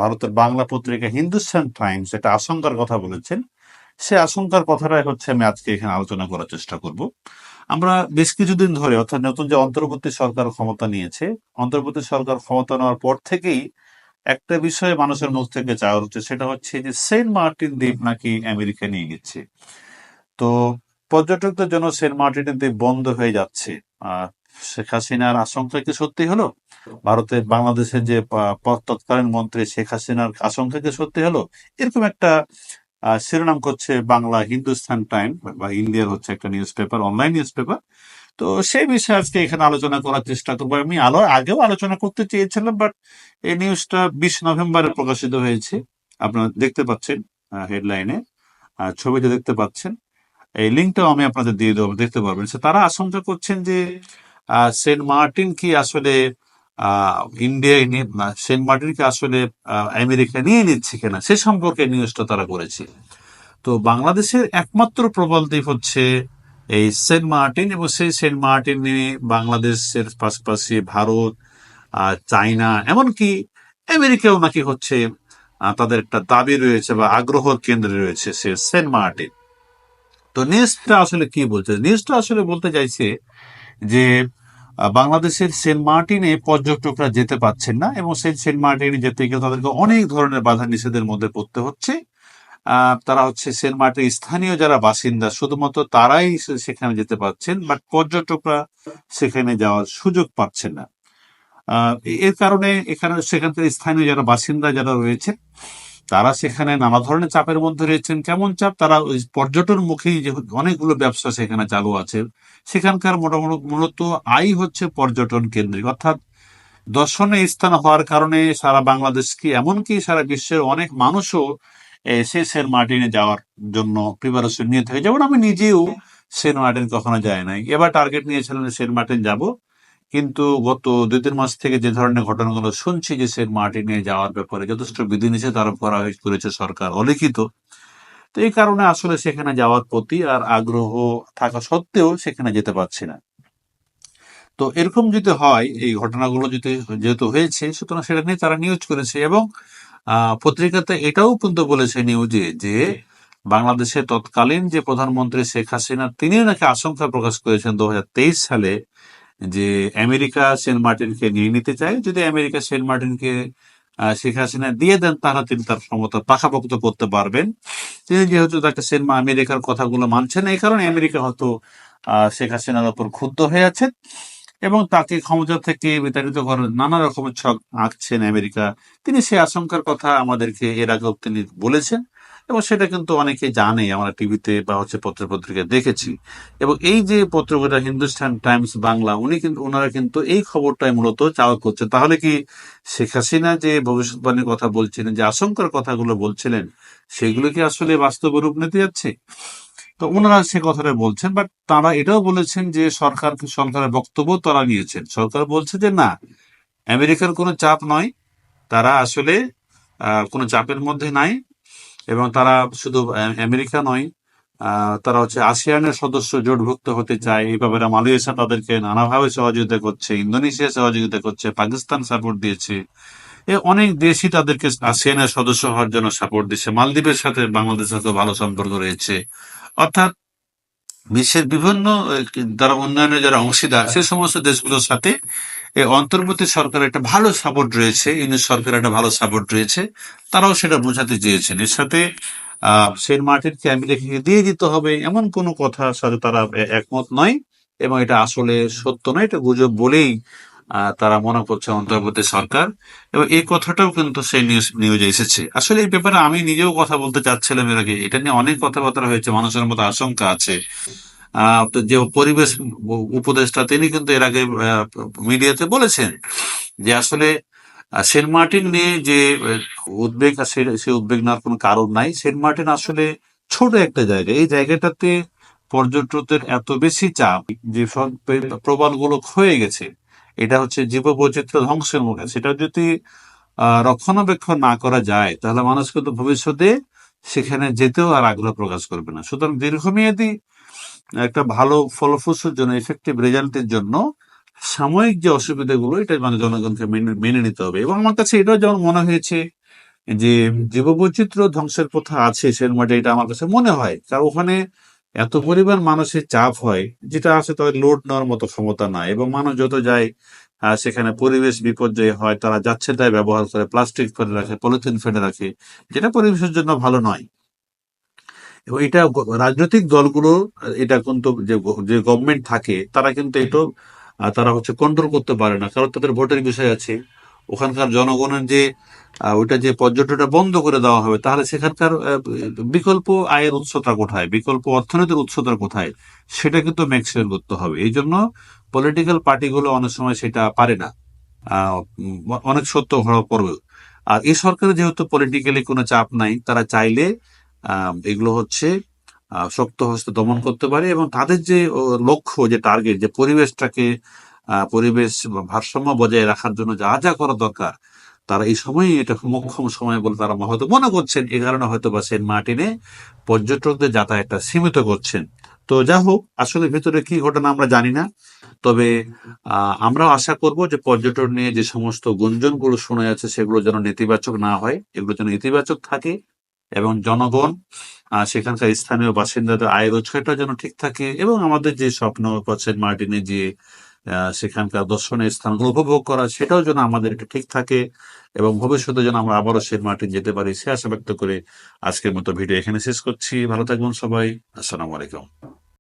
ভারতের বাংলা পত্রিকা হিন্দুস্তান টাইমস একটা আশঙ্কার কথা বলেছেন। সে আশঙ্কার কথাটাই হচ্ছে আমি আজকে এখানে আলোচনা করার চেষ্টা করব। আমরা বেশ কিছুদিন ধরে, অর্থাৎ নতুন যে অন্তর্বর্তী সরকার ক্ষমতা নিয়েছে, অন্তর্বর্তী সরকার ক্ষমতা নেওয়ার পর থেকেই একটা বিষয়ে মানুষের মুখ থেকে চাওয়া হচ্ছে, সেটা হচ্ছে যে সেন্ট মার্টিন দ্বীপ নাকি আমেরিকা নিয়ে নিচ্ছে। তো পর্যটকদের জন্য সেন্ট মার্টিনের দ্বীপ বন্ধ হয়ে যাচ্ছে। আহ শেখ হাসিনার আশঙ্কা কি সত্যি হলো? ভারতের বাংলাদেশের যে তৎকালীন মন্ত্রী শেখ হাসিনার আশঙ্কা কি সত্যি হলো? এরকম একটা শিরোনাম করছে বাংলা হিন্দুস্তান টাইম, বা ইন্ডিয়ার হচ্ছে একটা news paper, online news paper. তো সেই বিষয়ে আজকে এখানে আলোচনা করার চেষ্টা করবো। আমি আগেও আলোচনা করতে চেয়েছিলাম, বাট এই নিউজটা 20 নভেম্বরে প্রকাশিত হয়েছে। আপনারা দেখতে পাচ্ছেন হেডলাইনে, ছবিতে দেখতে পাচ্ছেন। এই লিঙ্কটাও আমি আপনাদের দিয়ে দেবো, দেখতে পারবেন। তারা আশঙ্কা করছেন যে সেন্ট মার্টিন কি আসলে ইন্ডিয়ায় সেন্ট মার্টিন কি আসলে আমেরিকা নিয়ে নিচ্ছে কিনা, সে সম্পর্কে নিউজটা তারা করেছে। তো বাংলাদেশের একমাত্র প্রবাল দ্বীপ হচ্ছে এই সেন্ট মার্টিন, এবং সেই সেন্ট মার্টিনে বাংলাদেশের পাশাপাশি ভারত, চায়না, এমনকি আমেরিকাও নাকি হচ্ছে তাদের একটা দাবি রয়েছে বা আগ্রহের কেন্দ্রে রয়েছে সে সেন্ট মার্টিন। তো নিউজটা আসলে কি বলছে? নিউজটা আসলে বলতে চাইছে যে বাংলাদেশের সেন্ট মার্টিনে পর্যটকরা যেতে পারছেন না, এবং সেই সেন্ট মার্টিনে যেতে গেলে তাদেরকে অনেক ধরনের বাধা নিষেধের মধ্যে পড়তে হচ্ছে। তারা হচ্ছে সেন্ট মার্টিনের স্থানীয় যারা বাসিন্দা শুধুমাত্র তারাই সেখানে যেতে পারছেন, বাট পর্যটকরা সেখানে যাওয়ার সুযোগ পাচ্ছেন না। এর কারণে সেখানকার স্থানীয় যারা বাসিন্দা যারা রয়েছে, তারা সেখানে নানা ধরনের চাপের মধ্যে রয়েছেন। কেমন চাপ? তারা ওই পর্যটন মুখী যে অনেকগুলো ব্যবসা সেখানে চালু আছে, সেখানকার মূলত আয় হচ্ছে পর্যটন কেন্দ্রিক, অর্থাৎ দর্শনীয় স্থান হওয়ার কারণে সারা বাংলাদেশ কি এমনকি সারা বিশ্বের অনেক মানুষও সেই সেন্ট মার্টিনে যাওয়ার জন্য প্রিপারেশন নিয়ে থাকে। যেমন আমি নিজেও সেন্ট মার্টিন কখনো যাই নাই, এবার টার্গেট নিয়েছিলাম সেন্ট মার্টিন যাব, কিন্তু গত 2-3 মাস থেকে যে ধরনের ঘটনাগুলো শুনছি যে সেন্ট মার্টিনে যাওয়ার ব্যাপারে যথেষ্ট বিধিনিষেধ আরোপ করেছে সরকার অলিখিত। তো এই কারণে আসলে সেখানে যাওয়ার প্রতি আর আগ্রহ থাকা সত্ত্বেও সেখানে যেতে পারছি না। তো এরকম যদি হয়, এই ঘটনাগুলো যদি যেহেতু হয়েছে, সুতরাং সেটা নিয়ে তারা নিউজ করেছে, এবং পত্রিকাতে এটাও কিন্তু বলেছে নিউজে যে বাংলাদেশের তৎকালীন যে প্রধানমন্ত্রী শেখ হাসিনা, তিনিও নাকি আশঙ্কা প্রকাশ করেছেন 2023 সালে যে আমেরিকা সেন্ট মার্টিনকে নিয়ে নিতে চায়। যদি আমেরিকা সেন্ট মার্টিনকে শেখ হাসিনা দিয়ে দেন, তাহলে তিনি তার ক্ষমতা পাকাপোক্ত করতে পারবেন। তিনি যেহেতু তাকে আমেরিকার কথাগুলো মানছেন না, এই কারণে আমেরিকা হয়তো শেখ হাসিনার ওপর ক্ষুব্ধ হয়ে আছেন এবং তাকে ক্ষমতা থেকে বিতাড়িত করার নানা রকমের ছক আঁকছেন আমেরিকা। তিনি সেই আশঙ্কার কথা আমাদেরকে এর আগেও তিনি বলেছেন, এবং সেটা কিন্তু অনেকে জানে, আমরা টিভিতে বা হচ্ছে পত্রিকায় দেখেছি। এবং এই যে পত্রিকাটা হিন্দুস্তান টাইমস বাংলা, ওনারা কিন্তু এই খবরটাই মূলত চাওয়া করছেন। তাহলে কি শেখ হাসিনা যে ভবিষ্যৎবাণীর কথা বলছিলেন, যে আশঙ্কার কথাগুলো বলছিলেন, সেগুলো কি আসলে বাস্তবে রূপ নিতে যাচ্ছে? তো ওনারা সে কথাটা বলছেন, বাট তারা এটাও বলেছেন যে সরকারের বক্তব্য তারা নিয়েছেন। সরকার বলছে যে না, আমেরিকার কোনো চাপ নয়, তারা আসলে কোনো চাপের মধ্যে নাই, এবং তারা শুধু আমেরিকা নয়, তারা হচ্ছে আসিয়ানের সদস্য জোটভুক্ত হতে চায়। এই ব্যাপারে মালয়েশিয়া তাদেরকে নানাভাবে সহযোগিতা করছে, ইন্দোনেশিয়া সহযোগিতা করছে, পাকিস্তান সাপোর্ট দিয়েছে, অনেক দেশই তাদেরকে আসিয়ানের সদস্য হওয়ার জন্য সাপোর্ট দিচ্ছে। মালদ্বীপের সাথে বাংলাদেশের তো ভালো সম্পর্ক রয়েছে। অর্থাৎ বিশ্বের বিভিন্ন যারা উন্নয়নের যারা অংশীদার, সে সমস্ত দেশগুলোর সাথে এই অন্তর্বর্তী সরকারের একটা ভালো সাপোর্ট রয়েছে, ইউনিট সরকারের একটা ভালো সাপোর্ট রয়েছে। তারাও সেটা বোঝাতে চেয়েছেন। এর সাথে সেন্ট মার্টিনকে আমেরিকাকে দিয়ে দিতে হবে এমন কোনো কথার সাথে তারা একমত নয়, এবং এটা আসলে সত্য নয়, এটা গুজব বলেই তারা মনে করছে অন্তর্বর্তী সরকার। এবং এই কথাটাও কিন্তু সেই নিউজে এসেছে। আসলে এই ব্যাপারে আমি নিজেও কথা বলতে চাচ্ছিলাম এর আগে, এটা নিয়ে অনেক কথাবার্তা হয়েছে, মানুষের মধ্যে আশঙ্কা আছে। তো যে পরিবেশ উপদেষ্টা, তিনি কিন্তু এর আগে মিডিয়াতে বলেছেন যে আসলে সেন্ট মার্টিন নিয়ে যে উদ্বেগ আছে, সে উদ্বেগ নেওয়ার কোনো কারণ নাই। সেন্ট মার্টিন আসলে ছোট একটা জায়গা, এই জায়গাটাতে পর্যটকদের এত বেশি চাপ যে সব প্রবালগুলো ক্ষয়ে গেছে। এটা হচ্ছে জীববৈচিত্র্য ধ্বংসের মুখে। সেটা যদি রক্ষণাবেক্ষণ না করা যায়, তাহলে মানুষ কিন্তু ভবিষ্যতে সেখানে যেতেও আর আগ্রহ প্রকাশ করবে না। সুতরাং দীর্ঘমেয়াদী একটা ভালো ফলপ্রসূর জন্য, ইফেক্টিভ রেজাল্টের জন্য সাময়িক যে অসুবিধাগুলো, এটা মানে জনগণকে মেনে নিতে হবে। এবং আমার কাছে এটাও যেমন মনে হয়েছে যে জীববৈচিত্র্য ধ্বংসের পথে আছে সেন্ট মার্টিন, এটা আমার কাছে মনে হয়। কারণ ওখানে এত পরিমাণ মানুষের চাপ হয়, যেটা আছে তাদের লোড নেওয়ার মতো ক্ষমতা নাই, এবং মানুষ যত যায় সেখানে পরিবেশ বিপর্যয় হয়। তারা যাচ্ছে তাই ব্যবহার করে, প্লাস্টিক ফেলে রাখে, পলিথিন ফেলে রাখে, যেটা পরিবেশের জন্য ভালো নয়। এবং এটা রাজনৈতিক দলগুলো, এটা কিন্তু যে গভর্নমেন্ট থাকে তারা কিন্তু এটা তারা হচ্ছে কন্ট্রোল করতে পারে না, কারণ তাদের ভোটের বিষয় আছে। ওখানকার জনগণের যে ওইটা যে পর্যটনটা বন্ধ করে দেওয়া হবে, তাহলে সেখানকার বিকল্প আয়ের উৎসটা কোথায়, বিকল্প অর্থনীতির উৎসটা কোথায়, সেটা কিন্তু মেকশিওর করতে হবে। এই জন্য পলিটিক্যাল পার্টিগুলো অনেক সময় সেটা পারে না, অনেক সত্য ধরা পড়বে। আর এই সরকারের যেহেতু পলিটিক্যালি কোনো চাপ নাই, তারা চাইলে এগুলো হচ্ছে শক্ত হস্তে দমন করতে পারে, এবং তাদের যে লক্ষ্য, যে টার্গেট, যে পরিবেশটাকে পরিবেশ ভারসাম্য বজায় রাখার জন্য যা যা করা দরকার, তারা এই সময়ই এটা মোক্ষম সময় বলে তারা হয়তো মনে করছেন। এই কারণে হয়তো বা সেন্ট মার্টিনে পর্যটকদের যাতায়াতটা সীমিত করছেন। তো যা হোক, আসলে ভেতরে কি ঘটনা আমরা জানি না। তবে আমরাও আশা করব যে পর্যটন নিয়ে যে সমস্ত গুঞ্জনগুলো শোনা যাচ্ছে সেগুলো যেন নেতিবাচক না হয়, এগুলো যেন ইতিবাচক থাকে, এবং জনগণ সেখানকার স্থানীয় বাসিন্দাদের আয় রোজগারটা যেন ঠিক থাকে, এবং আমাদের যে স্বপ্ন সেন্ট মার্টিনে যে সেখানকার দর্শনীয় স্থানগুলো উপভোগ করা, সেটাও যেন আমাদের এটা ঠিক থাকে, এবং ভবিষ্যতে যেন আমরা আবারও সেন্ট মার্টিন যেতে পারি, সে আশা ব্যক্ত করে আজকের মতো ভিডিও এখানে শেষ করছি। ভালো থাকবেন সবাই। আসসালামু আলাইকুম।